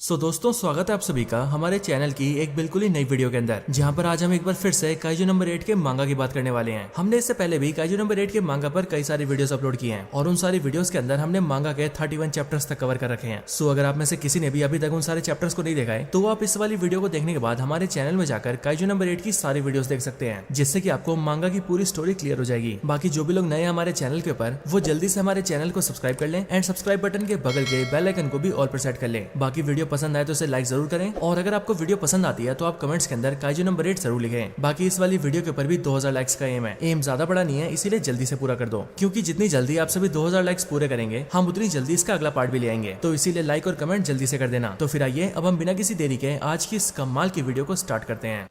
दोस्तों स्वागत है आप सभी का हमारे चैनल की एक बिल्कुल ही नई वीडियो के अंदर, जहां पर आज हम एक बार फिर से काइजू नंबर 8 के मांगा की बात करने वाले हैं। हमने इससे पहले भी काइजू नंबर 8 के मांगा पर कई सारी वीडियोस अपलोड किए हैं और उन सारी वीडियोस के अंदर हमने मांगा के 31 चैप्टर्स तक कवर कर रखे हैं। अगर आप में से किसी ने भी अभी तक उन सारे चैप्टर्स को नहीं देखा है तो आप इस वाली वीडियो को देखने के बाद हमारे चैनल में जाकर काइजू नंबर 8 की सारी वीडियोस देख सकते हैं, जिससे कि आपको मांगा की पूरी स्टोरी क्लियर हो जाएगी। बाकी जो भी लोग नए हमारे चैनल के ऊपर, वो जल्दी से हमारे चैनल को सब्सक्राइब कर लें एंड सब्सक्राइब बटन के बगल के बेल आइकन को भी ऑल पर सेट कर लें। बाकी वीडियो पसंद आए तो इसे लाइक जरूर करें और अगर आपको वीडियो पसंद आती है तो आप कमेंट्स के अंदर काइजू नंबर 8 जरूर लिखें। बाकी इस वाली वीडियो के ऊपर भी 2000 लाइक्स का एम है। एम ज्यादा बड़ा नहीं है, इसीलिए जल्दी से पूरा कर दो, क्योंकि जितनी जल्दी आप सभी 2000 लाइक्स पूरे करेंगे हम उतनी जल्दी इसका अगला पार्ट भी ले आएंगे। तो इसीलिए लाइक और कमेंट जल्दी से कर देना। तो फिर आइए अब हम बिना किसी देरी के आज की इस कमाल की वीडियो को स्टार्ट करते हैं।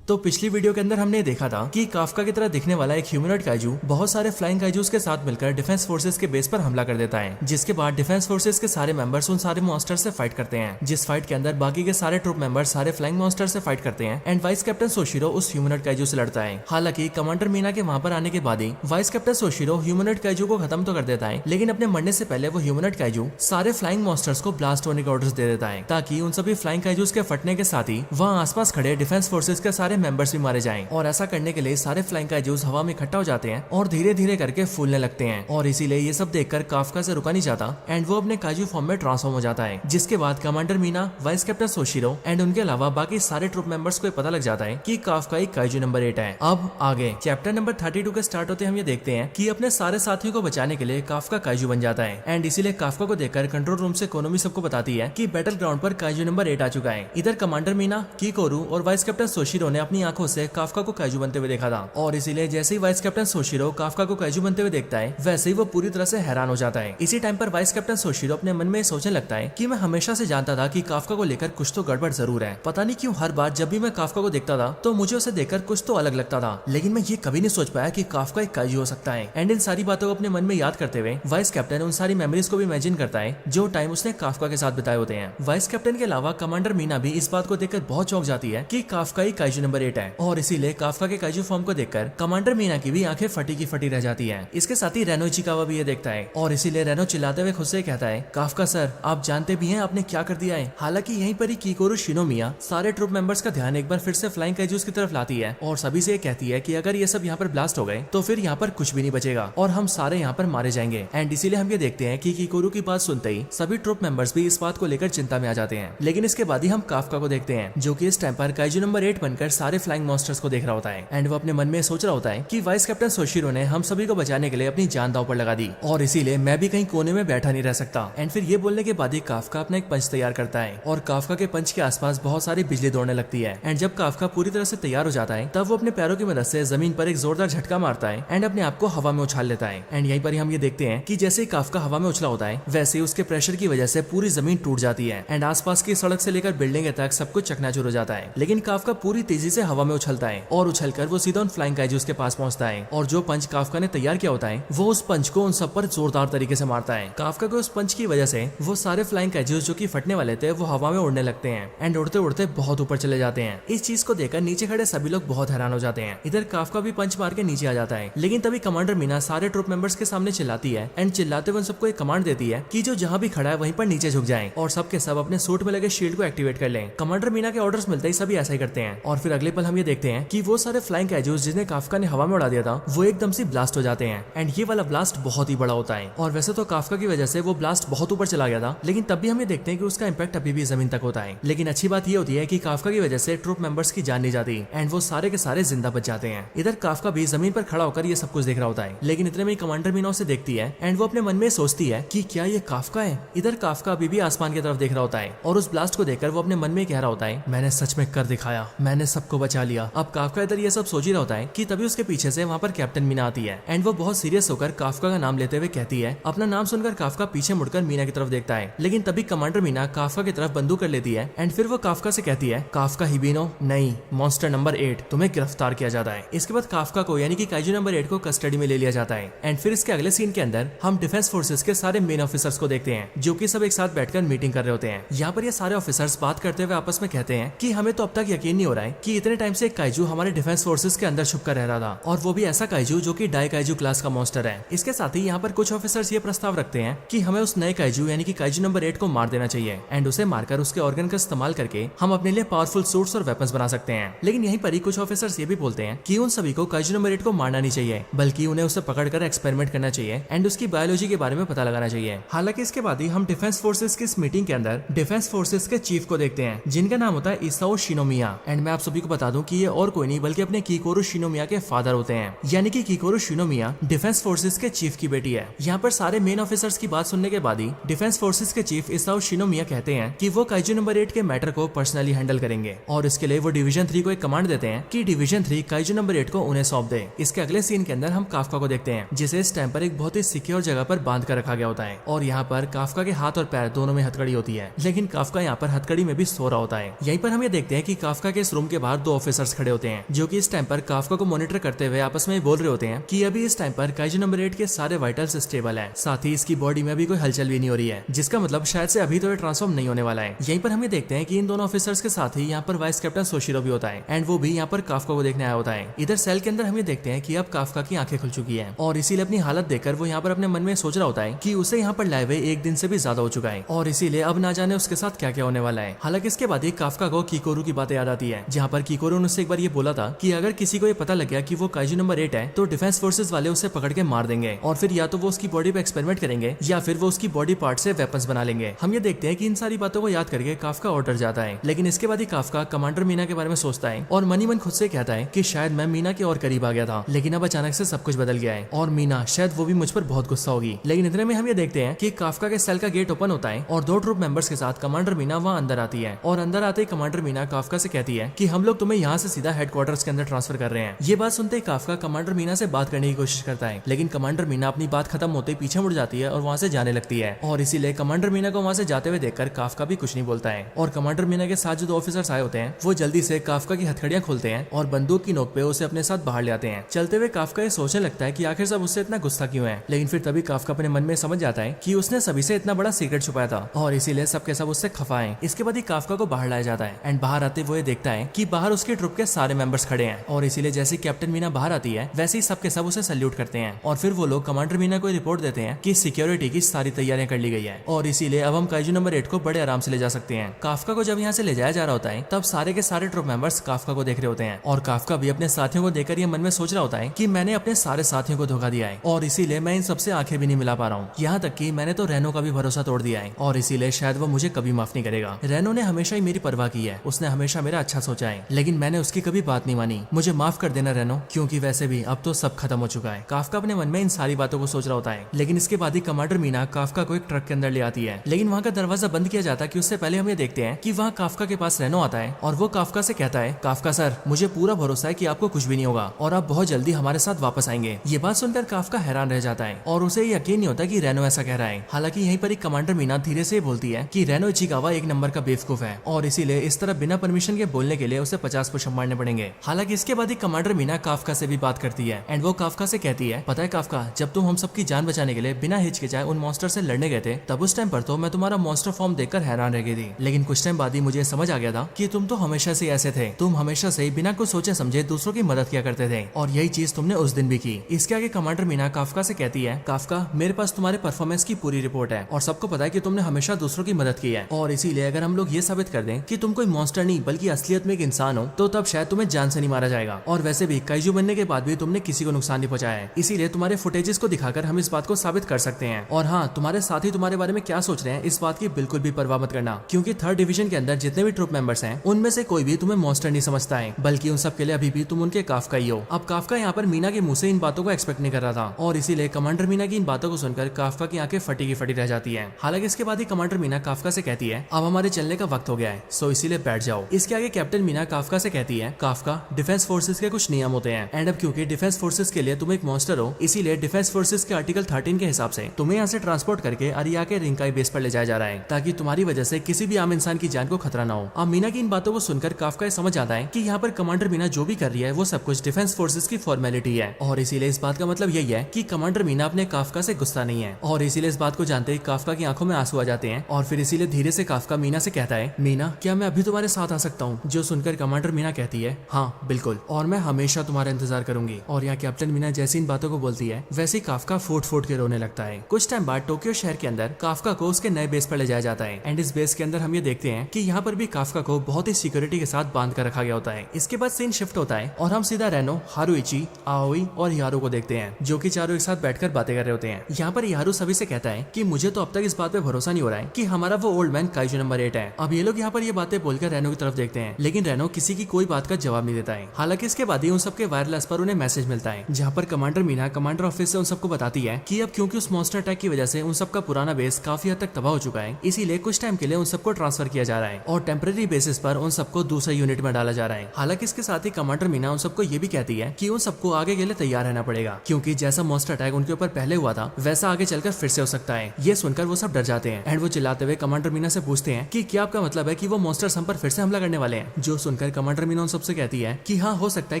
तो पिछली वीडियो के अंदर हमने देखा था कि काफका की तरह दिखने वाला एक ह्यूमनॉइड काइजू बहुत सारे फ्लाइंग काइजूस के साथ मिलकर डिफेंस फोर्सेस के बेस पर हमला कर देता है, जिसके बाद डिफेंस फोर्सेस के सारे मेंबर्स उन सारे मॉन्स्टर से फाइट करते हैं, जिस फाइट के अंदर बाकी के सारे ट्रूप मेंबर्स सारे फ्लाइंग मॉन्स्टर से फाइट करते हैं एंड वाइस कैप्टन सोशिरो उस ह्यूमनॉइड काइजू से लड़ता है। हालांकि कमांडर मीना के वहां पर आने के बाद ही वाइस कैप्टन सोशिरो ह्यूमनॉइड काइजू को खत्म तो कर देता है, लेकिन अपने मरने से पहले वो ह्यूमनॉइड काइजू सारे फ्लाइंग मॉन्स्टर्स को ब्लास्ट होने के ऑर्डर्स दे देता है, ताकि उन सभी फ्लाइंग काइजूस के फटने के साथ ही वहाँ आसपास खड़े डिफेंस फोर्सेस के सारे मेंबर्स भी मारे जाएं। और ऐसा करने के लिए सारे फ्लाइंग काइजूस हवा में इकट्ठा हो जाते हैं और धीरे धीरे करके फूलने लगते हैं, और इसीलिए ये सब देखकर काफका से रुका नहीं जाता एंड वो अपने काइजू फॉर्म में ट्रांसफॉर्म हो जाता है। जिसके बाद commander Meena, vice captain Soshiro and उनके अलावा बाकी सारे ट्रूप मेंबर्स को पता लग जाता है कि काफका एक काइजू नंबर 8 है। अब आगे चैप्टर नंबर 32 के स्टार्ट होते हम ये देखते हैं कि अपने सारे साथियों को बचाने के लिए काफका काइजू बन जाता है एंड इसीलिए काफका को देखकर कंट्रोल रूम से कोनोमी सबको बताती है कि बैटल ग्राउंड पर काइजू नंबर 8 आ चुका है। इधर कमांडर मीना, कीकोरू और वाइस कैप्टन सोशिरो ने अपनी आंखों से काफका को काइजू बनते हुए देखा था, और इसीलिए जैसे ही वाइस कैप्टन सोशिरो काफका को काइजू बनते हुए देखता है वैसे ही वो पूरी तरह से हैरान हो जाता है। इसी टाइम पर वाइस कैप्टन सोशिरो अपने मन में सोचने लगता है कि मैं हमेशा से जानता था कि काफका को लेकर कुछ तो गड़बड़ जरूर है। पता नहीं क्यों हर बार जब भी मैं काफका को देखता था तो मुझे उसे देखकर कुछ तो अलग लगता था, लेकिन मैं ये कभी नहीं सोच पाया कि काफका एक काइजू हो सकता है। एंड इन सारी बातों को अपने मन में याद करते हुए वाइस कैप्टन उन सारी मेमोरीज को भी इमेजिन करता है जो टाइम उसने काफका के साथ बिताए होते हैं। वाइस कैप्टन के अलावा कमांडर मीना भी इस बात को देखकर बहुत चौंक जाती है कि काफका ही काइजू नंबर 8 है, और इसीलिए काफका के काइजू फॉर्म को देखकर कमांडर मीना की भी आंखें फटी की फटी रह जाती हैं। इसके साथ ही रेनो इचिकावा भी ये देखता है, और इसीलिए रेनो चिल्लाते हुए खुद से कहता है, काफका सर आप जानते भी हैं आपने क्या कर दिया है। हालांकि यहीं पर ही कीकोरू शिनोमिया सारे ट्रूप मेंबर्स का ध्यान एक बार फिर से फ्लाइंग काइजूस की तरफ लाती है और सभी से कहती है कि अगर ये सब यहाँ पर ब्लास्ट हो गए तो फिर यहाँ पर कुछ भी नहीं बचेगा और हम सारे यहाँ पर मारे जाएंगे। एंड इसीलिए हम ये देखते हैं कि कीकोरू की बात सुनते ही सभी ट्रूप मेंबर्स भी इस बात को लेकर चिंता में आ जाते हैं। लेकिन इसके बाद ही हम काफका को देखते हैं, जो कि इस टाइम पर काइजू नंबर 8 बनकर सारे फ्लाइंग मॉन्स्टर्स को देख रहा होता है एंड वो अपने मन में सोच रहा होता है कि वाइस कैप्टन सोशिरो ने हम सभी को बचाने के लिए अपनी जान दांव पर लगा दी, और इसीलिए मैं भी कहीं कोने में बैठा नहीं रह सकता। एंड फिर ये बोलने के बाद ही काफका अपना एक पंच तैयार करता है, और काफका के पंच के आसपास बहुत सारी बिजली दौड़ने लगती है। एंड जब काफका पूरी तरह से तैयार हो जाता है तब वो अपने पैरों की मदद से जमीन पर एक जोरदार झटका मारता है एंड अपने आप को हवा में उछाल लेता है। एंड यहीं पर ही हम ये देखते हैं कि जैसे ही काफका हवा में उछला होता है वैसे ही उसके प्रेशर की वजह से पूरी जमीन टूट जाती है एंड आसपास की सड़क से लेकर बिल्डिंग तक सब कुछ चकनाचूर हो जाता है। लेकिन काफका पूरी तेजी से हवा में उछलता है और उछलकर वो सीधा उन फ्लाइंग काइजूस के पास पहुंचता है, और जो पंच काफका ने तैयार किया होता है वो उस पंच को उन सब पर जोरदार तरीके से मारता है। काफका को उस पंच की वजह से वो सारे फ्लाइंग काइजूस जो कि फटने वाले थे वो हवा में उड़ने लगते हैं एंड उड़ते उड़ते बहुत ऊपर चले जाते हैं। इस चीज को देखकर नीचे खड़े सभी लोग बहुत हैरान हो जाते हैं। इधर काफका भी पंच मार के नीचे आ जाता है, लेकिन तभी कमांडर मीना सारे ट्रूप मेंबर्स के सामने चिल्लाती है एंड चिल्लाते हुए सबको एक कमांड देती है कि जो जहाँ भी खड़ा है वहीं पर नीचे झुक जाए और सबके सब अपने सूट में लगे शील्ड को एक्टिवेट कर लें। कमांडर मीना के ऑर्डर्स मिलते ही सभी ऐसा ही करते हैं, और फिर अगले पल हम ये देखते हैं कि वो सारे फ्लाइंग काइजूस जिन्हें काफका ने हवा में उड़ा दिया था वो एकदम से ब्लास्ट हो जाते हैं एंड ये वाला ब्लास्ट बहुत ही बड़ा होता है। और वैसे तो काफका की वजह से वो ब्लास्ट बहुत ऊपर चला गया था, लेकिन तब भी हम ये देखते हैं कि उसका इम्पैक्ट अभी भी जमीन तक होता है। लेकिन अच्छी बात ये होती है कि काफका की वजह से ट्रूप मेंबर्स की जान नहीं जाती एंड वो सारे के सारे जिंदा बच जाते हैं। इधर काफका भी जमीन पर खड़ा होकर ये सब कुछ देख रहा होता है, लेकिन इतने में कमांडर मीना उसे देखती है एंड वो अपने मन में सोचती है कि क्या ये काफका है। इधर काफका अभी भी आसमान की तरफ देख रहा होता है और उस ब्लास्ट को देखकर वो अपने मन में कह रहा होता है, मैंने सच में कर दिखाया, मैंने सबको बचा लिया। अब काफका इधर ये सब सोच ही रहा होता है कि तभी उसके पीछे से वहाँ पर कैप्टन मीना आती है एंड वो बहुत सीरियस होकर काफका का नाम लेते हुए कहती है। अपना नाम सुनकर काफका पीछे मुड़कर मीना की तरफ देखता है, लेकिन तभी कमांडर मीना काफका की तरफ बंदूक कर लेती है एंड फिर वो काफका से कहती है, काफका हिबिनो नहीं, मॉन्स्टर नंबर 8 तुम्हें गिरफ्तार किया जाता है। इसके बाद काफका को यानी कि काइजू नंबर 8 को कस्टडी में ले लिया जाता है एंड फिर इसके अगले सीन के अंदर हम डिफेंस फोर्सेस के सारे मेन ऑफिसर्स को देखते हैं जो कि सब एक साथ बैठकर मीटिंग कर रहे होते हैं। यहाँ पर ये सारे ऑफिसर्स बात करते हुए आपस में कहते हैं कि हमें तो अब तक यकीन नहीं हो रहा है कि इतने टाइम से एक काइजू हमारे डिफेंस फोर्सेस के अंदर छुप कर रह रहा था, और वो भी ऐसा काइजू जो कि डाई काइजू क्लास का मॉन्स्टर है। इसके साथ ही यहाँ पर कुछ ऑफिसर्स ये प्रस्ताव रखते हैं कि हमें उस नए काइजू यानी कि काइजू नंबर 8 को मार देना चाहिए एंड उसे मारकर उसके ऑर्गन का इस्तेमाल करके हम अपने लिए पावरफुल सूट्स और वेपन्स बना सकते हैं। लेकिन यहीं पर ही कुछ ऑफिसर्स ये भी बोलते हैं कि उन सभी को काइजू नंबर 8 को मारना नहीं चाहिए, बल्कि उन्हें उसे पकड़कर एक्सपेरिमेंट करना चाहिए एंड उसकी बायोलॉजी के बारे में पता लगाना चाहिए। हालांकि इसके बाद ही हम डिफेंस फोर्सेस की इस मीटिंग के अंदर डिफेंस फोर्सेस के चीफ को देखते हैं, जिनका नाम होता है इसाओ शिनोमिया। एंड मैं आप सभी को बता दूं कि ये और कोई नहीं बल्कि अपने किकोरू शिनोमिया के फादर होते हैं, यानी कि किकोरू शिनोमिया डिफेंस फोर्सेस के चीफ की बेटी है। यहाँ पर सारे मेन ऑफिसर्स की बात सुनने के बाद ही डिफेंस फोर्सेस के चीफ इसाओ शिनोमिया कहते हैं कि वो काइजू नंबर 8 के मैटर को पर्सनली हैंडल करेंगे, और इसके लिए वो डिवीजन 3 को एक कमांड देते हैं कि डिवीजन 3 काइजू नंबर 8 को उन्हें सौंप दे। इसके अगले सीन के अंदर हम काफका को देखते हैं, जिसे इस टाइम पर एक बहुत ही सिक्योर जगह पर बांध कर रखा गया होता है, और यहाँ पर काफका के हाथ और पैर दोनों में हथकड़ी होती है, लेकिन काफका यहाँ पर हथकड़ी में भी सो रहा होता है। यहीं पर हम ये देखते हैं कि काफका के इस रूम के बाहर 2 ऑफिसर्स खड़े होते हैं, जो कि इस टाइम पर काफका को मॉनिटर करते हुए आपस में बोल रहे होते हैं कि अभी इस टाइम पर काइजू नंबर 8 के सारे वाइटल्स स्टेबल है, साथ ही इसकी बॉडी में भी कोई हलचल भी नहीं हो रही है, जिसका मतलब शायद से अभी तो ये ट्रांसफॉर्म नहीं होने वाला है। यहीं पर हमें देखते हैं कि इन दोनों ऑफिसर्स के साथ ही यहाँ पर वाइस कैप्टन सोशिरो भी होता है, एंड वो भी यहाँ पर काफका को देखने आया होता है। इधर सेल के अंदर हम ये देखते हैं कि अब काफका की आंखें खुल चुकी है, और इसीलिए अपनी हालत देखकर वो यहाँ पर अपने मन में सोच रहा होता है कि उसे यहाँ पर लाए हुए 1 दिन से भी ज्यादा हो चुका है, और इसीलिए अब ना जाने उसके साथ क्या क्या होने वाला है। हालांकि इसके बाद ही काफका को किकोरू की बातें याद आती है, जहाँ पर किकोरू ने उससे एक बार ये बोला था कि अगर किसी को ये पता लग गया कि वो काइजू नंबर 8 है तो डिफेंस फोर्सेस वाले उसे पकड़ के मार देंगे, और फिर या तो वो उसकी बॉडी पे एक्सपेरिमेंट करेंगे या फिर वो उसकी बॉडी पार्ट से वेपन्स बना लेंगे। हम ये देखते हैं कि इन सारी बातों को याद करके काफका और डर जाता है, लेकिन इसके बाद ही काफका कमांडर मीना के बारे में सोचता है और मन ही मन खुद से कहता है कि शायद मैं मीना के और करीब आ गया था, लेकिन अब अचानक से सब कुछ बदल गया है और मीना शायद वो भी मुझ पर बहुत गुस्सा होगी। लेकिन इतने में हम ये देखते हैं कि काफका के सेल का गेट ओपन होता है और 2 ट्रूप मेंबर्स के साथ कमांडर मीना वहाँ अंदर आती है, और अंदर आते ही कमांडर मीना काफका से कहती है कि हम लोग तुम्हें यहाँ से सीधा हेडक्वार्टर्स के अंदर ट्रांसफर कर रहे हैं। ये बात सुनते ही काफका कमांडर मीना से बात करने की कोशिश करता है, लेकिन कमांडर मीना अपनी बात खत्म होते ही पीछे मुड़ जाती है और वहाँ से जाने लगती है, और इसीलिए कमांडर मीना को वहाँ से जाते हुए देखकर काफका भी कुछ नहीं बोलता है। और कमांडर मीना के साथ जो 2 ऑफिसर्स आए होते हैं वो जल्दी से काफका की हथकड़ियां खोलते हैं और बंदूक की नोक पे उसे अपने साथ बाहर ले आते हैं। चलते हुए काफका ये सोचने लगता है कि आखिर सब उससे इतना गुस्सा क्यों है, लेकिन फिर तभी काफका अपने मन में समझ जाता है कि उसने सभी से इतना बड़ा सीक्रेट छुपाया था और इसीलिए सबके सब उससे खफा है। इसके बाद ही काफका को बाहर लाया जाता है, एंड बाहर आते वो ये देखता है कि बाहर उसके ट्रुप के सारे मेंबर्स खड़े हैं, और इसीलिए जैसे कैप्टन मीना बाहर आती है वैसे ही सबके सब उसे सल्यूट करते हैं, और फिर वो लोग कमांडर मीना को रिपोर्ट देते हैं कि सिक्योरिटी की सारी तैयारियां कर ली गई है, और इसीलिए अब हम काइजू नंबर 8 को बड़े आराम से ले जा सकते हैं। काफका को जब यहाँ से ले जाया जा रहा होता है तब सारे के सारे ट्रुप मेंबर्स काफका को देख रहे होते हैं, और काफका भी अपने साथियों को देखकर ये मन में सोच रहा होता है कि मैंने अपने सारे साथियों को धोखा दिया है, और इसीलिए मैं इन सबसे आंखें भी नहीं मिला पा रहा हूँ। यहाँ तक कि मैंने तो रेनो का भी भरोसा तोड़ दिया है, और इसीलिए शायद वो मुझे कभी माफ नहीं करेगा। रेनो ने हमेशा ही मेरी परवाह की है, उसने हमेशा मेरा अच्छा सोचा है, लेकिन मैंने उसकी कभी बात नहीं मानी। मुझे माफ कर देना रेनो, क्योंकि वैसे भी अब तो सब खत्म हो चुका है। काफका अपने मन में इन सारी बातों को सोच रहा होता है, लेकिन इसके बाद ही कमांडर मीना काफका को एक ट्रक के अंदर ले आती है, लेकिन वहाँ का दरवाजा बंद किया जाता है कि उससे पहले हम ये देखते हैं कि वहाँ काफका के पास रेनो आता है, और वो काफका से कहता है, काफका सर मुझे पूरा भरोसा है कि आपको कुछ भी नहीं होगा और आप बहुत जल्दी हमारे साथ वापस आएंगे। ये बात सुनकर काफका हैरान रह जाता है और उसे यकीन नहीं होता कि रेनो ऐसा कह रहा है। हालांकि यहीं पर एक कमांडर मीना धीरे से बोलती है कि रेनो इचिकावा 1 नंबर का बेवकूफ है, और इसीलिए इस तरह बिना परमिशन के बोलने के लिए उसे 50 पुशअप मारने पड़ेंगे। हालांकि इसके बाद ही कमांडर मीना काफका से भी बात करती है, एंड वो काफका से कहती है, पता है काफका, जब तुम हम सबकी जान बचाने के लिए बिना हिचकिचाए उन मॉन्स्टर से लड़ने गए थे तब उस टाइम पर तो मैं तुम्हारा मॉन्स्टर फॉर्म देखकर हैरान रह गई थी, लेकिन कुछ टाइम बाद ही मुझे समझ आ गया था कि तुम तो हमेशा से ऐसे थे। तुम हमेशा से बिना कुछ सोचे समझे दूसरों की मदद किया करते थे, और यही चीज तुमने उस दिन भी की। इसके आगे कमांडर मीना काफका से कहती है, काफका मेरे पास तुम्हारे परफॉर्मेंस की पूरी रिपोर्ट है, और सबको पता है कि तुमने हमेशा दूसरों की मदद की है, और इसीलिए अगर हम लोग ये साबित कर दें कि तुम कोई मॉन्स्टर नहीं बल्कि असलियत में एक इंसान हो तो तब शायद तुम्हें जान से नहीं मारा जाएगा। और वैसे भी काइजू बनने के बाद भी तुमने किसी को नुकसान नहीं पहुंचाया है, इसीलिए तुम्हारे फुटेजेस को दिखाकर हम इस बात को साबित कर सकते हैं। और हाँ, तुम्हारे साथी तुम्हारे बारे में क्या सोच रहे हैं इस बात की बिल्कुल भी परवाह मत करना, क्योंकि 3rd डिवीजन के अंदर जितने भी ट्रूप मेंबर्स हैं उनमें से कोई भी तुम्हें मॉन्स्टर नहीं समझता है, बल्कि उन सब के लिए अभी भी तुम उनके काफका ही हो। अब काफका यहाँ पर मीना के मुंह से इन बातों को एक्सपेक्ट नहीं कर रहा था, और इसीलिए कमांडर मीना की इन बातों को सुनकर काफका की आंखें फटी की फटी रह जाती है। हालांकि इसके बाद ही कमांडर मीना काफका से कहती है, अब हमारे चलने का वक्त हो गया है, सो इसीलिए बैठ जाओ। इसके आगे कैप्टन मीना काफका से कहती है, काफका डिफेंस फोर्सेस के कुछ नियम होते हैं, एंड अब क्योंकि डिफेंस फोर्सेस के लिए तुम एक मॉन्स्टर हो, इसीलिए डिफेंस फोर्सेस के आर्टिकल 13 के हिसाब से तुम्हें यहाँ से ट्रांसपोर्ट करके अरिया के रिंकाई बेस पर ले जाया जा रहा है, ताकि तुम्हारी वजह से किसी भी आम इंसान की जान को खतरा ना हो। अब मीना की इन बातों को सुनकर काफका समझ आता है कि यहाँ पर कमांडर मीना जो भी कर रही है वो सब कुछ डिफेंस फोर्सेस की फॉर्मेलिटी है, और इसीलिए इस बात का मतलब यही है कि कमांडर मीना अपने काफका से गुस्सा नहीं है, और इसीलिए इस बात को जानते ही काफका की आंखों में आंसू आ जाते हैं, और फिर इसीलिए धीरे से काफका मीना से कहता है, मीना क्या मैं अभी तुम्हारे साथ आ सकता हूँ? जो सुनकर कमांडर मीना कहती है हाँ बिल्कुल, और मैं हमेशा तुम्हारा इंतजार करूंगी। और यहाँ कैप्टन मीना जैसी इन बातों को बोलती है वैसे ही काफका फूट फूट के रोने लगता है। कुछ टाइम बाद टोक्यो शहर के अंदर काफका को उसके नए बेस पर ले जाया जाता है एंड इस बेस के अंदर हम ये देखते हैं कि यहाँ पर भी काफका को बहुत ही सिक्योरिटी के साथ बांध कर रखा गया होता है। इसके बाद सीन शिफ्ट होता है और हम सीधा रेनो, हारुइची, आओई और हियारू को देखते हैं जो कि चारों एक साथ बैठकर बातें कर रहे होते हैं। यहाँ पर हियारू सभी से कहता है कि मुझे तो अब तक इस बात पे भरोसा नहीं हो रहा है कि हमारा वो ओल्ड मैन काइजू नंबर 8 है। अब ये लोग यहाँ पर ये बातें बोलकर रेनो की तरफ देखते हैं लेकिन रेनो किसी की कोई बात का जवाब नहीं देता है। हालांकि इसके बाद ही उन सबके वायरलेस पर उन्हें मैसेज मिलता है जहाँ पर कमांडर मीना कमांडर ऑफिस से उन सबको बताती है कि अब क्योंकि उस मॉन्स्टर अटैक की वजह से उन सबका पुराना बेस काफी हद तक तबाह हो चुका है, इसीलिए कुछ टाइम के लिए उन सबको ट्रांसफर किया जा रहा है और टेम्पररी बेसिस पर उन सबको दूसरे यूनिट में डाला जा रहा है। हालांकि इसके साथ ही कमांडर मीना उन सबको ये भी कहती है कि उन सबको आगे के लिए तैयार रहना पड़ेगा क्योंकि जैसा मॉन्स्टर अटैक उनके ऊपर पहले हुआ था वैसा आगे चलकर फिर से हो सकता है। ये सुनकर वो सब डर जाते हैं एंड वो चिल्लाते हुए कमांडर मीना से पूछते हैं कि क्या आपका मतलब है कि वो मॉन्स्टर्स हम पर फिर से हमला करने वाले हैं। जो सुनकर कमांडर मीना उन सबसे कहती है कि हाँ हो सकता है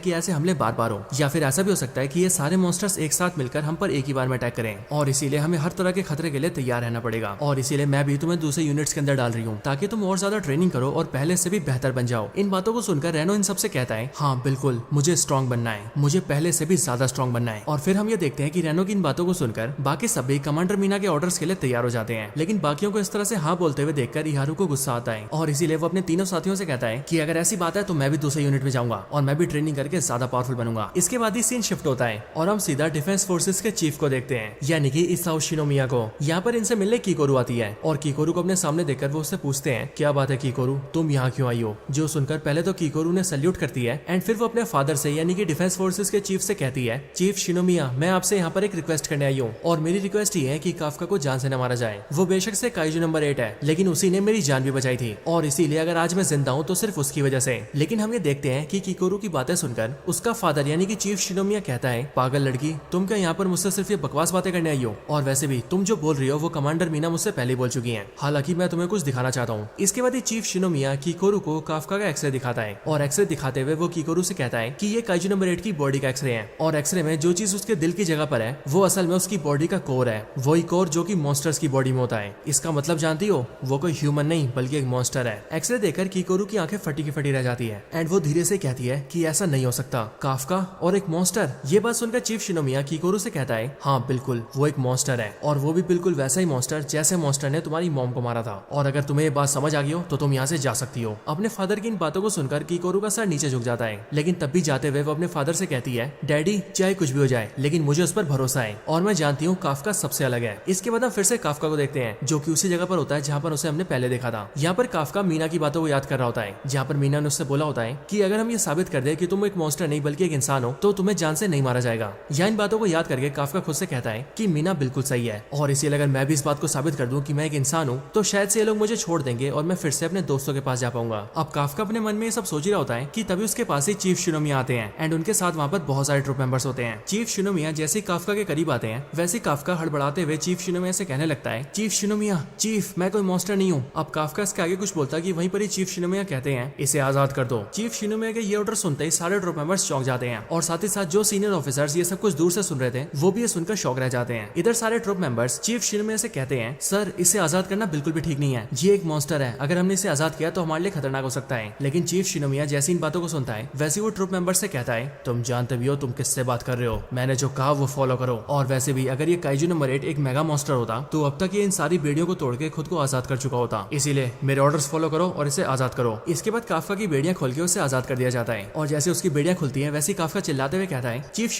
कि ऐसे हमले बार बार हो या फिर ऐसा भी हो सकता है कि ये सारे मॉन्स्टर्स एक साथ मिलकर हम पर एक ही बार में अटैक करें और इसीलिए हमें हर तरह के खतरे के लिए तैयार रहना पड़ेगा और इसीलिए मैं भी तुम्हें दूसरे यूनिट्स के अंदर डाल रही हूँ ताकि तुम और ज्यादा ट्रेनिंग करो और पहले से भी बेहतर बन जाओ। इन बातों को सुनकर रेनो इन सबसे कहता है हाँ बिल्कुल मुझे स्ट्रॉन्ग बनना है, मुझे पहले से भी ज्यादा स्ट्रॉन्ग बनना है। और फिर हम ये देखते हैं कि रेनो की इन बातों को सुनकर बाकी सभी कमांडर मीना के ऑर्डर्स के लिए तैयार हो जाते हैं लेकिन बाकियों को इस तरह से हाँ बोलते हुए देखकर हियारू को गुस्सा आता है और इसीलिए वो अपने तीनों साथियों से कहता है कि अगर ऐसी बात है तो मैं भी दूसरे यूनिट में जाऊंगा और मैं भी ट्रेनिंग करके ज्यादा पावरफुल बनूंगा। इसके बाद ही सीन शिफ्ट होता है और हम सीधा डिफेंस फोर्सेस के चीफ को देखते हैं यानी कि इसाओ शिनोमिया को। यहाँ पर इनसे मिलने कीकोरू आती है और कीकोरू को अपने सामने देखकर वो उससे पूछते हैं क्या बात है कीकोरू, तुम यहाँ क्यों आई हो। जो सुनकर पहले तो कीकोरू ने सल्यूट करती है एंड फिर वो अपने फादर से यानी कि डिफेंस फोर्सेस के चीफ से कहती है चीफ शिनोमिया मैं आपसे यहाँ पर एक रिक्वेस्ट करने आई हूँ और मेरी रिक्वेस्ट ये है कि काफका को जान से न मारा जाए। वो बेशक से काइजू नंबर 8 है लेकिन उसी ने मेरी जान भी बचाई थी और इसीलिए अगर आज मैं जिंदा हूँ तो सिर्फ उसकी वजह से। लेकिन हम ये देखते हैं कि कीकोरू की बातें सुनकर उसका फादर यानी कि चीफ शिनोमिया कहता है पागल लड़की, तुम क्या यहाँ पर मुझसे सिर्फ ये बकवास बातें करने आई हो और वैसे भी तुम जो बोल रही हो वो कमांडर मीना मुझसे पहले बोल चुकी है। हालांकि मैं तुम्हें कुछ दिखाना चाहता हूँ। इसके बाद ही चीफ शिनोमिया कीकोरू को काफका का एक्सरे दिखाता है और एक्सरे दिखाते हुए वो कीकोरू से कहता है कि ये काइजू नंबर 8 की बॉडी का एक्सरे है और एक्सरे में जो चीज उसके दिल की जगह पर है वो असल में उसकी बॉडी का कोर है, वही कोर जो कि मॉन्स्टर्स की बॉडी में होता है। इसका मतलब जानती हो, वो कोई ह्यूमन नहीं बल्कि एक मॉन्स्टर है। एक्सरे देखकर कीकोरू की आंखें फटी की फटी रह जाती है एंड वो धीरे से कहती है कि ऐसा नहीं हो सकता, काफका और एक मॉन्स्टर। ये बात सुनकर चीफ शिनोमिया कीकोरू से कहता है हाँ बिल्कुल वो एक मॉन्स्टर है और वो भी बिल्कुल वैसा ही मॉन्स्टर जैसे मॉन्स्टर ने तुम्हारी मॉम को मारा था और अगर तुम्हें ये बात समझ आ गई हो तो तुम यहाँ से जा सकती हो। अपने फादर की इन बातों को सुनकर कीकोरू का सर नीचे झुक जाता है लेकिन तब भी जाते हुए वो अपने फादर से कहती है डैडी चाहे कुछ भी हो जाए लेकिन मुझे उस पर भरोसा है और मैं जानती हूँ काफका सबसे अलग है। इसके बाद हम फिर से काफका को देखते हैं जो कि उसी जगह पर होता है जहाँ पर उसे हमने पहले देखा था। यहाँ पर काफका मीना की बातों को याद कर रहा होता है जहाँ पर मीना ने उससे बोला होता है कि अगर हम ये साबित कर दे कि तुम एक मॉन्स्टर नहीं बल्कि एक इंसान हो तो तुम्हें जान से नहीं मारा जाएगा। यहाँ इन बातों को याद करके काफका खुद से कहता है कि मीना बिल्कुल सही है और इसीलिए अगर मैं भी इस बात को साबित कर दूं कि मैं एक इंसान हूँ तो शायद से ये लोग मुझे छोड़ देंगे और मैं फिर से अपने दोस्तों के पास जा पाऊंगा। अब काफका अपने मन में ये सब सोच ही रहा होता है कि तभी उसके पास ही चीफ शिनोमिया आते हैं एंड उनके साथ वहाँ पर बहुत सारे ट्रूप मेंबर्स होते हैं। चीफ शिनोमिया जैसे काफका के करीब आते हैं वैसे काफका हड़बड़ाते हुए चीफ शिनोमिया से कहने लगता है चीफ शिनोमिया, चीफ मैं कोई मॉन्स्टर नहीं हूँ। अब काफका इसके आगे कुछ बोलता कि वहीं पर ही चीफ शिनोमिया कहते हैं इसे आजाद कर दो। चीफ शिनोमिया के ये ऑर्डर सुनते ही सारे ट्रूप मेंबर्स चौंक जाते हैं और साथ ही साथ जो सीनियर ऑफिसर्स ये सब कुछ दूर से सुन रहे थे वो भी ये सुनकर शौक रह जाते हैं। इधर सारे ट्रूप मेंबर्स चीफ शिनोमिया से कहते हैं सर इसे आजाद करना बिल्कुल भी ठीक नहीं है, ये एक मॉन्स्टर है, अगर हमने इसे आजाद किया तो हमारे लिए खतरनाक हो सकता है। लेकिन चीफ शिनोमिया जैसी इन बातों को सुनता है वैसे वो ट्रूप मेंबर से कहता है तुम जानते भी हो तुम किससे बात कर रहे हो, मैंने जो कहा वो फॉलो करो। और वैसे भी अगर ये काइजू नंबर 8 एक मेगा मॉन्स्टर होता तो अब तक ये इन सारी बेड़ियों को तोड़ के खुद को आजाद कर चुका होता, इसीलिए मेरे ऑर्डर्स फॉलो करो और इसे आजाद करो। इसके बाद काफका की बेड़ियां खोल के उसे आजाद कर दिया जाता है और जैसे उसकी बेड़ियां खुलती है वैसे काफका चिल्लाते हुए कहता है चीफ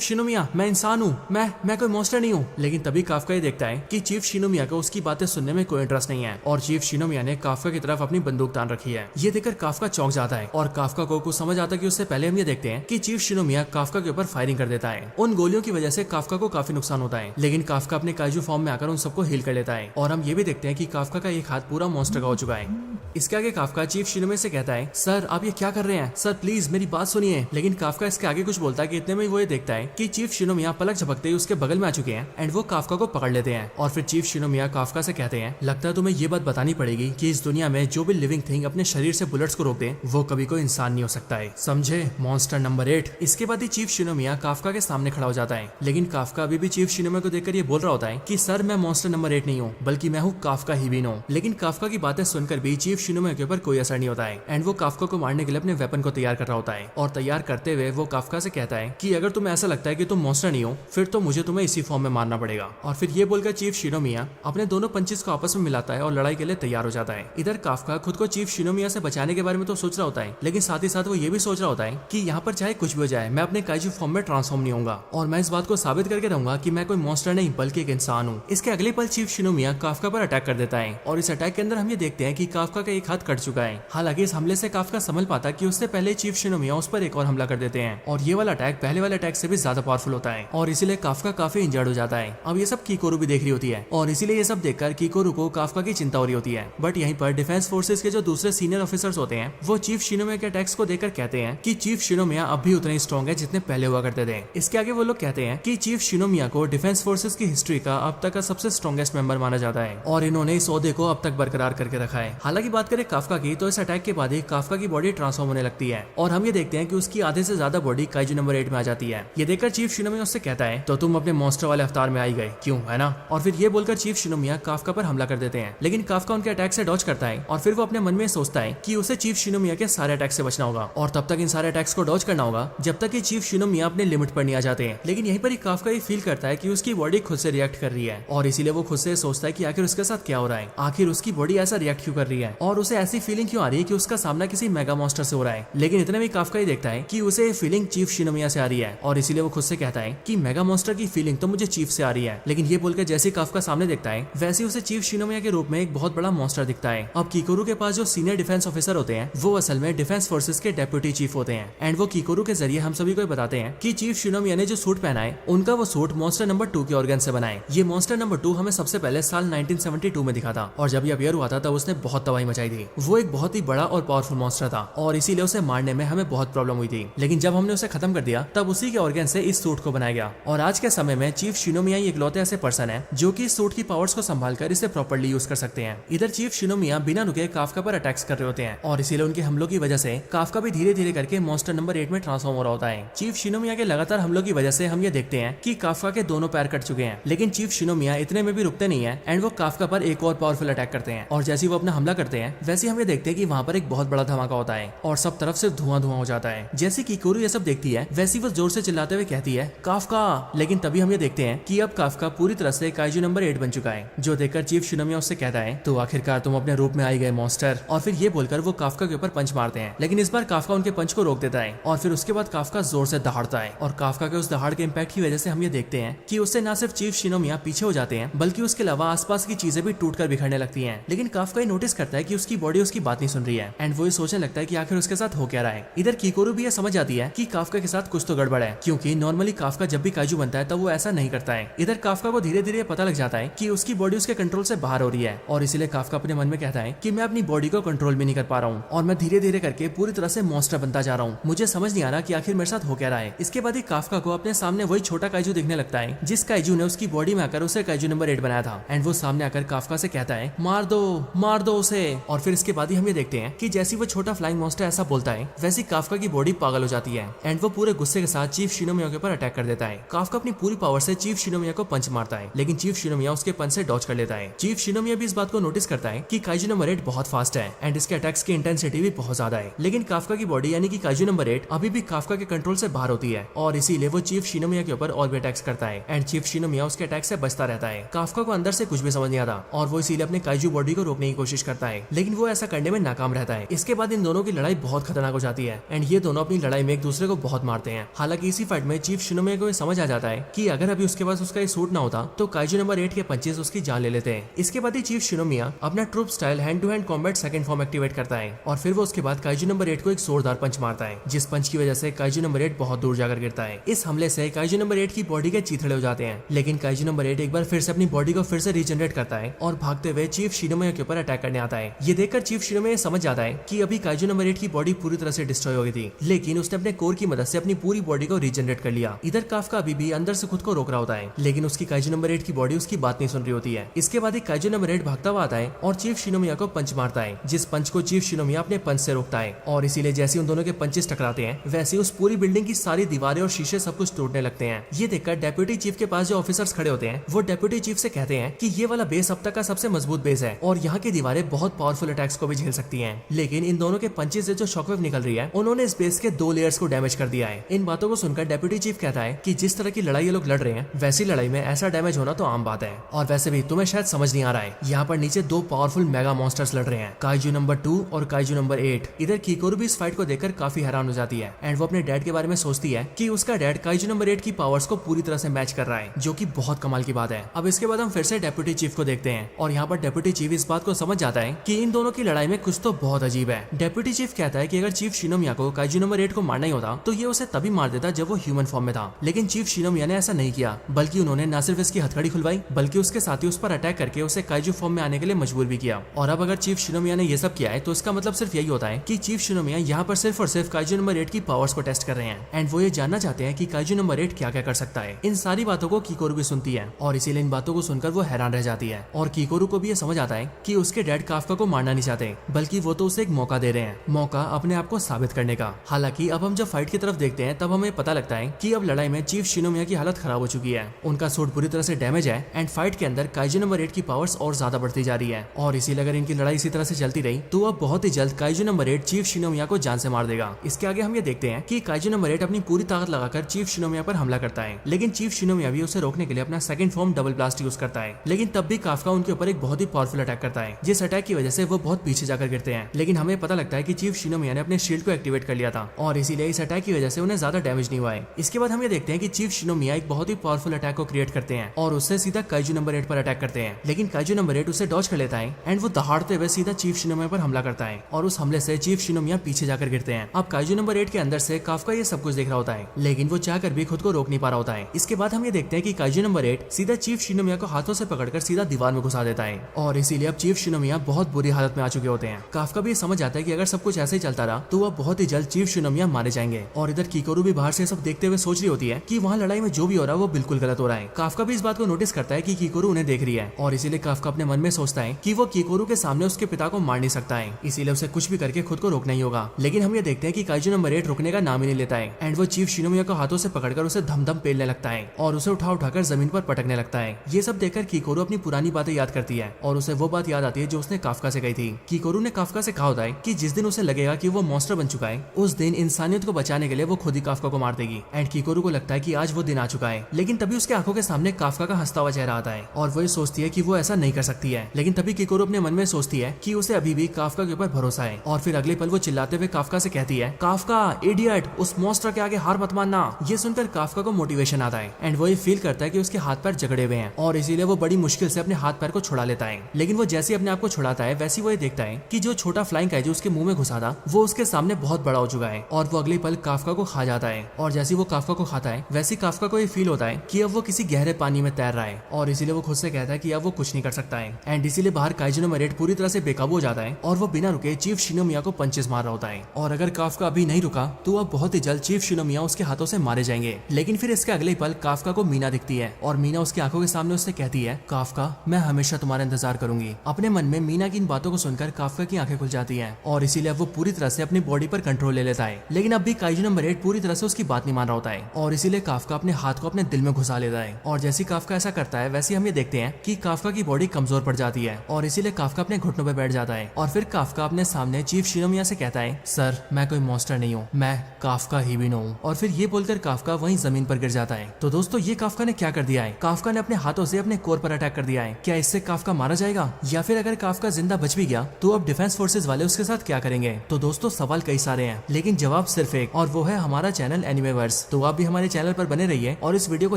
शिनोमिया मैं इंसान हूँ, मैं कोई मॉन्स्टर नहीं हूँ। लेकिन तभी काफका ये देखता है कि चीफ शिनोमिया को उसकी बातें सुनने में कोई इंटरेस्ट नहीं है और चीफ शिनोमिया ने काफका की तरफ अपनी बंदूक तान रखी है। ये देखकर काफका चौंक जाता है और काफका को कुछ समझ आता है कि उससे पहले हम ये देखते हैं कि चीफ शिनोमिया काफका के ऊपर फायरिंग कर देता है। उन गोलियों की वजह से काफका को काफी नुकसान होता है लेकिन काफका अपने काइजू फॉर्म में आकर उन सबको हील कर लेता है और हम ये भी देखते हैं कि काफका का एक हाथ पूरा मॉन्स्टर का हो चुका है। इसके आगे काफका चीफ शिनोमिया से कहता है सर आप ये क्या कर रहे हैं, सर प्लीज मेरी बात सुनिए। लेकिन काफका इसके आगे कुछ बोलता है कि इतने में वो ये देखता है कि चीफ शिनोमिया पलक झपकते ही उसके बगल में आ चुके हैं एंड वो काफका को पकड़ लेते हैं। और फिर चीफ शिनोमिया काफका से कहते हैं लगता है तुम्हें ये बात बतानी पड़ेगी कि इस दुनिया में जो भी लिविंग थिंग अपने शरीर से बुलेट्स को रोक दे वो कभी कोई इंसान नहीं हो सकता है, समझे, मॉन्स्टर नंबर 8। इसके बाद ही चीफ शिनोमिया काफका के सामने खड़ा हो जाता है लेकिन काफका अभी भी चीफ शिनोमिया को देखकर ये बोल रहा होता है कि सर मैं मॉन्स्टर नंबर 8 नहीं हूँ बल्कि मैं हूँ काफका ही भी हूँ। लेकिन काफका की बातें सुनकर भी चीफ शिनोमिया के ऊपर कोई असर नहीं होता है एंड वो काफका को मारने के लिए अपने वेपन को तैयार कर रहा होता है और तैयार करते हुए वो काफका से कहता है कि अगर तुम्हें ऐसा लगता है कि तुम मॉन्स्टर नहीं हो फिर तो मुझे तुम्हें इसी फॉर्म में मारना पड़ेगा। और फिर ये बोलकर चीफ शिनोमिया अपने दोनों पंचेस को आपस में मिलाता है और लड़ाई के लिए तैयार हो जाता है। इधर काफका खुद को चीफ शिनोमिया से बचाने के बारे में तो सोच रहा होता है, लेकिन साथ ही साथ वो ये भी सोच रहा होता है कि यहाँ पर चाहे कुछ भी हो जाए मैं अपने काइजू फॉर्म में ट्रांसफॉर्म नहीं होऊंगा और मैं इस बात को साबित करके रहूंगा कि मैं कोई मॉन्स्टर नहीं बल्कि एक इंसान हूँ। इसके अगले पल चीफ शिनोमिया काफका पर अटैक कर देता है और इस अटैक के अंदर हम ये देखते हैं कि काफका का एक हाथ कट चुका है। हालांकि इस हमले से काफका समझ पाता कि उससे पहले चीफ शिनोमिया उस पर एक और हमला कर देते हैं और ये वाला अटैक पहले वाले अटैक से भी ज्यादा पावरफुल होता है और इसीलिए काफका काफी इंजर्ड हो जाता है। अब ये सब कीकोरू भी देख रही होती है और इसीलिए ये सब देखकर कीकोरू को काफका की चिंता हो रही होती है। बट यहीं पर डिफेंस फोर्सेस के जो दूसरे सीनियर ऑफिसर्स होते हैं वो चीफ शिनोमिया के अटैक्स को देखकर कहते हैं कि चीफ शिनोमिया अब भी उतने स्ट्रॉन्ग है जितने पहले हुआ करते थे। इसके आगे वो लोग कहते हैं कि चीफ शिनोमिया को डिफेंस फोर्सेस की हिस्ट्री का अब तक का सबसे स्ट्रॉन्गेस्ट मेंबर माना जाता है और इन्होंने इस ओहदे को अब तक बरकरार करके रखा है। हालांकि बात करें काफका की तो इस अटैक के बाद ही काफका की बॉडी ट्रांसफॉर्म होने लगती है और हम ये देखते हैं कि उसकी आधे से ज्यादा बॉडी काइजू नंबर 8 में आ जाती है। ये देखकर चीफ शिनोमिया उससे कहता है तो तुम अपने मॉन्स्टर वाले अवतार में आई गए क्यों, है ना। और फिर ये बोलकर चीफ शिनोमिया काफका पर हमला कर देते हैं, लेकिन काफका उनके अटैक से डॉज करता है और फिर वो अपने मन में सोचता है कि उसे चीफ शिनोमिया के सारे अटैक से बचना होगा और तब तक इन सारे अटैक्स को डॉज करना होगा जब तक कि चीफ शिनोमिया अपने लिमिट पर नहीं आ जाते हैं। लेकिन यहीं पर ही काफका ये फील करता है कि उसकी बॉडी खुद से रिएक्ट कर रही है और इसीलिए वो खुद से सोचता है कि आखिर उसके साथ क्या हो रहा है, आखिर उसकी बॉडी ऐसा रिएक्ट क्यों कर रही है और उसे ऐसी फीलिंग क्यों आ रही है कि उसका सामना किसी मेगा मॉन्स्टर से हो रहा है। लेकिन इतने में काफका ही देखता है कि उसे फीलिंग चीफ शिनोमिया से आ रही है और इसीलिए वो खुद से कहता है कि मेगा मॉन्स्टर की फीलिंग तो मुझे चीफ से आ रही है। लेकिन ये बोलकर जैसे काफका सामने देखता है वैसे उसे चीफ शिनोमिया के रूप में एक बहुत बड़ा मॉन्स्टर दिखता है। अब कीकोरू के पास जो सीनियर डिफेंस ऑफिसर होते हैं वो असल में डिफेंस फोर्सेस के डेप्यूटी चीफ होते हैं एंड वो कीकोरू के जरिए हम सभी को बताते हैं कि चीफ शिनोमिया ने जो सूट पहना है उनका वो सूट मॉन्स्टर नंबर 2 के ऑर्गन से बना है। ये मॉन्स्टर नंबर 2 हमें सबसे पहले साल 1972 में दिखा था और जब ये अपीयर हुआ था तब उसने बहुत तबाही मचाई थी। वो एक बहुत ही बड़ा और पावरफुल मॉन्स्टर था और इसीलिए उसे मारने में हमें बहुत प्रॉब्लम हुई थी, लेकिन जब हमने उसे खत्म कर दिया तब उसी के ऑर्गन से इस सूट को बनाया गया। और आज के समय में चीफ शिनोमिया ही इकलौते ऐसे पर्सन है जो कि इस सूट की पावर्स को संभाल कर इसे प्रॉपर्ली यूज कर सकते हैं। इधर चीफ शिनोमिया बिना रुके काफका पर अटैक्स कर रहे होते हैं और इसीलिए उनके हमलों की वजह से काफका भी धीरे धीरे करके मॉन्स्टर नंबर 8 में ट्रांसफॉर्म हो रहा होता है। चीफ शिनोमिया के लगातार हमलों की वजह से हम ये देखते हैं कि काफका के दोनों पैर कट चुके हैं, लेकिन चीफ शिनोमिया इतने में भी रुकते नहीं है एंड वो काफका पर एक और पावरफुल अटैक करते हैं और जैसे वो अपना हमला करते हैं वैसे हम ये देखते हैं कि वहाँ पर एक बहुत बड़ा धमाका होता है और सब तरफ से धुआं धुआं हो जाता है। जैसे कीकोरू ये सब देखती है वैसी वो जोर से चिल्लाते हुए कहती है काफका, लेकिन तभी हम ये देखते हैं कि अब काफका पूरी तरह से काइजू नंबर 8 बन चुका है, जो देखकर चीफ शिनोमिया उससे कहता है तो आखिरकार तुम अपने रूप में आई गए मॉन्स्टर। और फिर ये बोलकर वो काफका के ऊपर पंच मारते हैं, लेकिन इस बार काफका उनके पंच को रोक देता है और फिर उसके बाद काफका जोर से दहाड़ता है और काफका के उस दहाड़ के इम्पैक्ट की वजह से हम ये देखते हैं कि उससे न सिर्फ चीफ शिनोमिया पीछे हो जाते हैं बल्कि उसके अलावा आसपास की चीजें भी टूटकर बिखरने लगती हैं। लेकिन काफका नोटिस करता है कि उसकी बॉडी उसकी बात नहीं सुन रही है एंड वो ये सोचने लगता है कि आखिर उसके साथ हो क्या रहा है। इधर कीकोरू भी ये समझ जाती है कि काफका के साथ कुछ तो गड़बड़ है, क्योंकि नॉर्मली काफका जब भी काजू बनता है तब वो ऐसा नहीं करता है। इधर काफका को धीरे धीरे पता लग जाता है कि उसकी बॉडी उसके कंट्रोल से बाहर हो रही है और इसीलिए काफका अपने मन में कहता है कि मैं अपनी बॉडी को कंट्रोल भी नहीं कर पा रहा हूँ और मैं धीरे धीरे करके पूरी तरह से मॉन्स्टर बनता जा रहा हूँ। मुझे समझ नहीं आ रहा कि आखिर मेरे साथ हो क्या रहा है। इसके बाद ही काफका को अपने सामने वही छोटा काइजू दिखने लगता है जिस काइजू ने उसकी बॉडी में आकर उसे काइजू नंबर 8 बनाया था एंड वो सामने आकर काफका से कहता है मार दो उसे। और फिर इसके बाद ही हम ये देखते हैं कि जैसे वो छोटा फ्लाइंग मॉन्स्टर ऐसा बोलता है वैसी काफका की बॉडी पागल हो जाती है एंड वो पूरे गुस्से के साथ चीफ शिनोमिया के ऊपर अटैक कर देता है। काफका अपनी पूरी पावर से चीफ शिनोमिया को पंच मारता है, लेकिन चीफ शिनोमिया उसके पंच से डॉज कर लेता है। चीफ शिनोमिया भी इस बात को नोटिस करता है कि काइजू नंबर 8 बहुत फास्ट है एंड इसके अटैक्स की इंटेंसिटी भी बहुत ज्यादा है, लेकिन काफका की बॉडी यानी कि काइजू नंबर 8 अभी भी काफका के कंट्रोल से बाहर होती है और इसीलिए वो चीफ शिनोमिया के ऊपर और भी अटैक्स करता है एंड चीफ शिनोमिया उसके अटैक से बचता रहता है। काफका को अंदर से कुछ भी समझ नहीं आता और वो इसीलिए अपने काइजू बॉडी को रोकने की कोशिश करता है, लेकिन वो ऐसा करने में नाकाम रहता है। इसके बाद इन दोनों की लड़ाई बहुत खतरनाक हो जाती है एंड ये दोनों अपनी लड़ाई में एक दूसरे को बहुत मारते हैं। हालांकि इसी फाइट में चीफ शिनोमिया को समझ आ जाता है कि अगर अभी उसके पास उसका ये सूट ना होता तो काइजू नंबर 8 के पंचेस उसकी जान ले लेते हैं। इसके बाद ही चीफ शिनोमिया अपना troop style hand to hand combat second form activate करता है और फिर वो उसके बाद काइजू नंबर 8 को एक जोरदार पंच मारता है, जिस पंच की वजह से काइजू नंबर 8 बहुत दूर जाकर गिरता है। इस हमले से काइजू नंबर 8 की बॉडी के चीथड़े हो जाते हैं, लेकिन काइजू नंबर 8 एक बार फिर से अपनी बॉडी को फिर से रीजनरेट करता है और भागते हुए चीफ शिनोमिया के ऊपर अटैक करने आता है। ये देखकर चीफ शिनोमिया समझ जाता है कि अभी काइजू नंबर 8 की बॉडी पूरी तरह से डिस्ट्रॉय हो गई थी, लेकिन उसने अपने कोर की मदद से अपनी पूरी बॉडी को रीजनरेट कर लिया। इधर काफका अभी भी अंदर से खुद को रोक रहा होता है, लेकिन उसकी काइजू नंबर 8 की बॉडी उसकी बात नहीं सुन रही होती है। इसके बाद ही काइजू नंबर 8 भागता हुआ आता है और चीफ शिनोमिया को पंच मारता है, जिस पंच को चीफ शिनोमिया अपने पंच से रोकता है और इसीलिए जैसे उन दोनों के पंचेस टकराते हैं वैसे उस पूरी बिल्डिंग की सारी दीवारें और शीशे सब कुछ टूटने लगते हैं। ये देखकर डेप्यूटी चीफ के पास जो ऑफिसर्स खड़े होते हैं वो डेप्यूटी चीफ से कहते हैं कि ये वाला बेस अब तक का सबसे मजबूत बेस है और यहाँ की दीवारें बहुत पावरफुल अटैक्स को भी झेल सकती हैं, लेकिन लेकिन इन दोनों के पंचेस से जो शॉकवेव निकल रही है उन्होंने इस बेस के 2 लेयर्स को डैमेज कर दिया है। इन बातों को सुनकर डेप्यूटी चीफ कहता है कि जिस तरह की लड़ाई ये लोग लड़ रहे हैं वैसी लड़ाई में ऐसा डैमेज होना तो आम बात है। और वैसे भी तुम्हें शायद समझ नहीं आ रहा है, यहाँ पर नीचे 2 पावरफुल मेगा मॉन्स्टर्स लड़ रहे हैं, काइजू नंबर 2 और काइजू नंबर 8। इधर कीकोरू भी इस फाइट को देखकर काफी हैरान हो जाती है एंड वो अपने डैड के बारे में सोचती है कि उसका डैड काइजू नंबर 8 की पावर्स को पूरी तरह से मैच कर रहा है, जो कि बहुत कमाल की बात है। अब इसके बाद हम फिर से डेप्यूटी चीफ को देखते हैं और यहाँ पर डेप्यूटी चीफ इस बात को समझ जाता है कि इन दोनों की लड़ाई में कुछ तो बहुत अजीब है। डेप्यूटी चीफ कहता है कि अगर चीफ शिनोमिया को काइजू नंबर 8 को मारना ही होता तो ये उसे तभी मार देता जब वो ह्यूमन फॉर्म में था, लेकिन चीफ शिनोमिया ने ऐसा नहीं किया, बल्कि उन्होंने न सिर्फ इसकी हथकड़ी खुलवाई बल्कि उसके साथ ही उस पर अटैक करके उसे काइजू फॉर्म में आने के लिए मजबूर भी किया। और अब अगर चीफ शिनोमिया ने ये सब किया है तो इसका मतलब सिर्फ यही होता है कि चीफ शिनोमिया यहाँ पर सिर्फ और सिर्फ काइजू नंबर 8 की पावर्स को टेस्ट कर रहे हैं एंड वो ये जानना चाहते हैं कि काइजू नंबर 8 क्या क्या कर सकता है। इन सारी बातों को कीकोरू भी सुनती है और इसीलिए इन बातों को सुनकर वो हैरान रह जाती है और कीकोरू को भी ये समझ आता है कि उसके डैड काफका को मारना नहीं चाहते बल्कि वो तो उसे एक मौका दे रहे हैं, मौका अपने आप को साबित करने का। हालांकि अब हम जब फाइट की तरफ देखते हैं तब हमें पता लगता है कि अब लड़ाई में चीफ शिनोमिया की हालत खराब हो चुकी है, उनका सूट पूरी तरह से डैमेज है एंड फाइट के अंदर काइजू नंबर 8 की पावर्स और ज्यादा बढ़ती जा रही है। और इसीलिए अगर इनकी लड़ाई इसी तरह से चलती रही तो अब बहुत ही जल्द काइजू नंबर 8 चीफ शिनोमिया को जान से मार देगा। इसके आगे हम ये देखते हैं कि काइजू नंबर 8 अपनी पूरी ताकत लगाकर चीफ शिनोमिया पर हमला करता है, लेकिन चीफ शिनोमिया भी उसे रोकने के लिए अपना second form double blast use करता है, लेकिन तब भी काफका उनके ऊपर एक बहुत ही पावरफुल अटैक करता है, जिस अटैक की वजह से वो बहुत पीछे जाकर गिरते हैं। लेकिन हमें पता लगता है कि चीफ शिनोमिया ने अपने शील्ड को एक्टिवेट कर लिया था और इसीलिए इस अटैक की वजह से उन्हें ज्यादा डैमेज नहीं हुआ है। इसके बाद हम ये देखते हैं कि चीफ शिनोमिया एक बहुत ही पावरफुल अटैक को क्रिएट करते हैं और उससे सीधा काइजू नंबर 8 पर अटैक करते हैं, लेकिन काइजू नंबर 8 उसे डॉज कर लेता है एंड वो दहाड़ते हुए सीधा चीफ शिनोमिया पर हमला करता है और उस हमले से चीफ शिनोमिया पीछे जाकर गिरते हैं। अब काइजू नंबर 8 के अंदर से काफका ये सब कुछ देख रहा होता है, लेकिन वो चाहकर भी खुद को रोक नहीं पा रहा होता है। इसके बाद हम ये देखते हैं कि काइजू नंबर 8 सीधा चीफ शिनोमिया को हाथों से पकड़कर सीधा दीवार में घुसा देता है और इसीलिए अब चीफ शिनोमिया बहुत बुरी हालत में आ चुके होते हैं। काफका भी समझ आता है कि अगर सब कुछ ऐसे ही चलता रहा तो वह बहुत ही जल्द चीफ शिनोमिया मारे जाएंगे। और इधर कीकोरू भी बाहर से सब देखते हुए सोच रही होती है कि वहाँ लड़ाई में जो भी हो रहा है वो बिल्कुल गलत हो रहा है। काफका भी इस बात को नोटिस करता है कि कीकोरू उन्हें देख रही है और इसीलिए काफका अपने मन में सोचता है कि वो कीकोरू के सामने उसके पिता को मार नहीं सकता है, इसीलिए उसे कुछ भी करके खुद को रोकना ही होगा। लेकिन हम ये देखते हैं कि काइजू नंबर 8 रुकने का नाम ही नहीं लेता है एंड वो चीफ शिनोमिया को हाथों से पकड़कर उसे धम धम पेलने लगता है और उसे उठाकर जमीन पर पटकने लगता है। ये सब देखकर कीकोरू अपनी पुरानी बातें याद करती है और उसे वो बात याद आती है जो उसने काफका से कही थी। कीकोरू ने काफका से कहा होता है कि जिस दिन उसे लगेगा कि वो मॉन्स्टर बन चुका है उस दिन इंसानियत को बचाने के लिए वो खुद ही काफका को मार देगी एंड कीकोरू को लगता है कि आज वो दिन आ चुका है। लेकिन तभी उसके आंखों के सामने काफका का हंसता हुआ चेहरा आता है और वो ये सोचती है कि वो ऐसा नहीं कर सकती है। लेकिन तभी कीकोरू अपने मन में सोचती है कि उसे अभी भी काफका के ऊपर भरोसा है और फिर अगले पल वो चिल्लाते हुए काफका से कहती है, काफका इडियट, उस मॉन्स्टर के आगे हार मत मानना। ये सुनकर काफका को मोटिवेशन आता है एंड वो ये फील करता है कि उसके हाथ पैर जकड़े हुए हैं और इसीलिए वो बड़ी मुश्किल से अपने हाथ पैर को छुड़ा लेता है। लेकिन वो जैसे अपने आप को छुड़ाता है वैसे वो ये देखता है कि जो छोटा फ्लाइंग काइजू उसके मुंह में घुसा था वो उसके सामने बहुत बड़ा हो चुका है और वो अगले पल काफका को खा जाता है। और जैसे वो काफका को खाता है वैसे काफका को ये फील होता है कि अब वो किसी गहरे पानी में तैर रहा है और इसीलिए वो खुद से कहता है कि अब वो कुछ नहीं कर सकता है एंड इसीलिए बाहर काइजू नंबर 8 पूरी तरह से बेकाबू हो जाता है और वो बिना रुके चीफ शिनोमिया को पंचेस मार रहा होता है। और अगर काफका अभी नहीं रुका तो अब बहुत ही जल्द चीफ शिनोमिया उसके हाथों से मारे जाएंगे। लेकिन फिर इसके अगले पल काफका को मीना दिखती है और मीना उसकी आंखों के सामने उससे कहती है, काफका मैं हमेशा तुम्हारा इंतजार करूंगी। अपने मन में मीना की इन बातों को सुनकर काफका की आंखें खुल जाती है और इसीलिए वो पूरी तरह से अपनी बॉडी पर कंट्रोल ले लेता है। लेकिन अब भी काइजू नंबर 8 पूरी तरह से उसकी बात नहीं मान रहा होता है और इसीलिए काफका अपने हाथ को अपने दिल में घुसा लेता है। और जैसे काफका ऐसा करता है वैसे हम ये देखते हैं कि काफका की बॉडी कमजोर पड़ जाती है और इसीलिए काफका अपने घुटनों पर बैठ जाता है और फिर काफका अपने सामने चीफ शिनोमिया से कहता है, सर मैं कोई मॉन्स्टर नहीं हूँ, मैं काफका ही भी हूँ। और फिर ये बोलकर काफका वहीं जमीन पर गिर जाता है। तो दोस्तों ये काफका ने क्या कर दिया है, काफका ने अपने हाथों से अपने कोर पर अटैक कर दिया है। क्या इससे काफका मारा जाएगा या फिर अगर काफका जिंदा बच भी गया तो अब डिफेंस फोर्सेज वाले उसके साथ क्या करेंगे। तो दोस्तों सवाल कई सारे हैं लेकिन जवाब सिर्फ एक और वो है हमारा चैनल एनिमेवर्स। तो आप भी हमारे चैनल पर बने रहिए और इस वीडियो को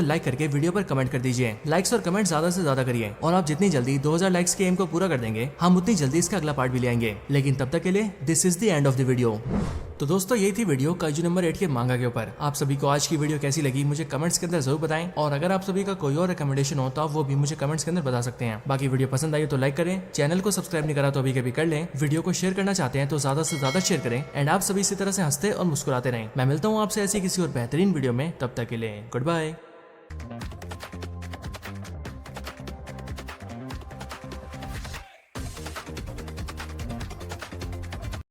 लाइक करके वीडियो पर कमेंट कर दीजिए। लाइक्स और कमेंट ज्यादा से ज्यादा करिए और आप जितनी जल्दी 2000 लाइक्स के एम को पूरा कर देंगे हम उतनी जल्दी इसका अगला पार्ट भी ले आएंगे। लेकिन तब तक के लिए this is the end of the video. तो दोस्तों यही थी वीडियो काइजू नंबर 8 के मांगा के ऊपर। आप सभी को आज की वीडियो कैसी लगी मुझे कमेंट्स के अंदर जरूर बताएं और अगर आप सभी का कोई और रिकमेंडेशन हो तो आप वो भी मुझे कमेंट्स के अंदर बता सकते हैं। बाकी वीडियो पसंद आई तो लाइक करें, चैनल को सब्सक्राइब नहीं करा तो अभी कभी कर लें, वीडियो को शेयर करना चाहते हैं तो ज्यादा से ज्यादा शेयर करें एंड आप सभी इसी तरह से हंसते और मुस्कुराते रहें। मैं मिलता हूँ आपसे ऐसी किसी और बेहतरीन वीडियो में, तब तक के लिए गुड बाय।